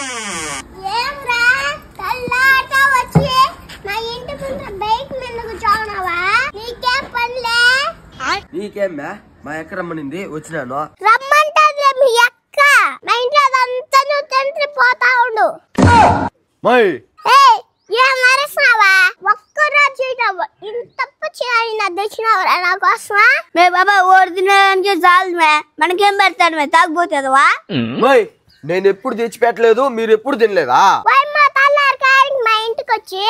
ఏమ్రా కల్లాట వచ్చి నా ఇంటి ముందు బైక్ మీద కూర్చోనావా? నీకేం పనిలే? నీకేమ్మా మా ఎక్క రమ్మనింది వచ్చినాను. రమ్మంటే మీ అక్క మా ఇంట్లో అదంతా నువ్వు తండ్రి పోతా ఉండు. ఏం మరసావా? ఒక్కరోజు ఇంత చేయాలి తెచ్చినావురా నా కోసమా? మే బాబా ఓడినానికి చాలు మే, మనకేం పెడతాడు మే తాగిపోతుందవా? నేను ఎప్పుడు తెచ్చి పెట్టలేదు, మీరు ఎప్పుడు తినలేదా? మా తల్లారికి మా ఇంటికి వచ్చి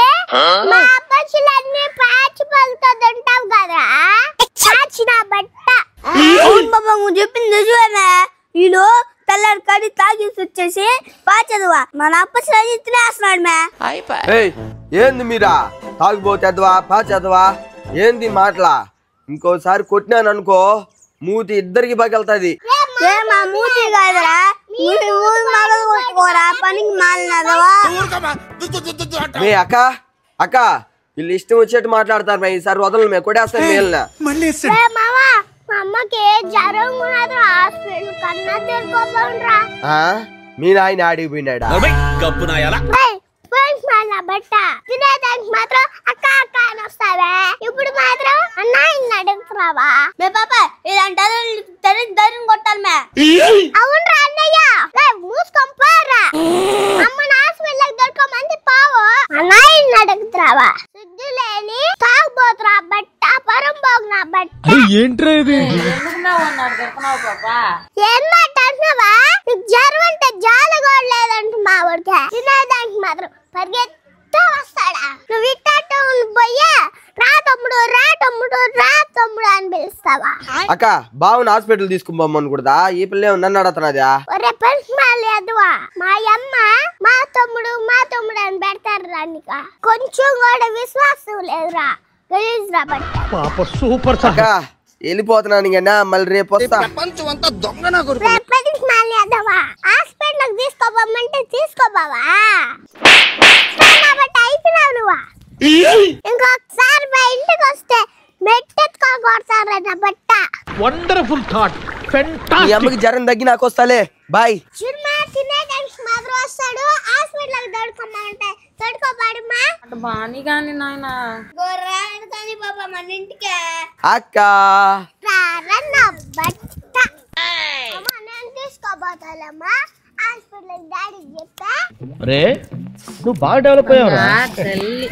మా పచ్చులన్నీ పాచి పలుతో తింటావు కదా, చాచిన బట్ట. బాబా నువ్వు చెప్పింది నిజమేమే. వీళ్ళు తెల్లారి కడి తాగేసి వచ్చేసి పాచదువా మన అప్పచ్చి తినేస్తున్నాడు మే. ఏంది మీరా తాగిపోతేద్వా పాచేద్వా? ఏంది మాటలా? ఇంకోసారి కొట్టినాను అనుకో మూతి ఇద్దరికి పగలుతుంది. మూతి కాదురా పనికి మాలినదవా? అక్క అక్క వీళ్ళు ఇష్టం వచ్చేట్టు మాట్లాడతారు. ఈసారి వదలను మే కొట్టేస్తాను మేలనా. మా అమ్మకి జ్వరం హాస్పిటల్ కన్నా తెలుసుకోపోండ్రా. మీ నాయన ఆడికి పోయినాడా? బట్ట తినేదానికి మాత్రం అక్క అక్క అని వస్తావే, ఇప్పుడు మాత్రం అన్న అడుగుతున్నావా? మే పాప ఇలాంటి ధైర్యం కొట్టాలి మే. అవునరా అన్నయ్య, మూసుకొని పోరా. అమ్మని హాస్పిటల్ దొరకమంది పావు అన్న అడుగుతున్నావా? సిగ్గు లేని తాగుపోతురా బట్ట పరం పోగునా బట్ట. ఏంట్రా ఇది? ఏం మాట్లాడుతున్నావా? నీకు జ్వరం అంటే జాలి కూడా లేదంట మా ఊరికే. తినేదానికి మాత్రం పరిగెత్తా వస్తాడా? నువ్వు ఇట్ట పోయా రా తమ్ముడు రా తమ్ముడు రా తమ్ముడు అని పిలుస్తావా? అక్క బావుని హాస్పిటల్ తీసుకుపోమని కూడా ఈ పిల్ల నన్ను అడుగుతున్నదా? ఒరే పల్స్మాలేదువా, మా అమ్మ మా తమ్ముడు అని పెడతారు రానిక. కొంచెం కూడా విశ్వాసం లేదురా, గలీజ్రా బట్ట. పాప సూపర్ అక్క వెళ్ళిపోతున్నాను కన్నా మళ్ళీ రేపు వస్తా. హాస్పిటల్ తీసుకోపోమంటే తీసుకోపోవా? అయిపోయినావు నువ్వా? ఇంకొకసారి మా ఇంటికి వస్తే మెట్టెత్తుకోకూడతారా బట్ట. వండర్ఫుల్ థాట్, మీ అమ్మకి జ్వరం తగ్గి నాకు వస్తాలే. బాయ్. తినేదానికి మాత్రం వస్తాడు, హాస్పిటల్ దొడుకోమంటే దొడుకోపాడుమా. బాని గాని నాయన గొర్రెలు కానీ బాబా మన ఇంటికే అక్క బట్ట నేను తీసుకోబోతాలమ్మా హాస్పిటల్ డాడీ చెప్తా. రే నువ్వు బాగా డెవలప్ అయ్యావురా తల్లి.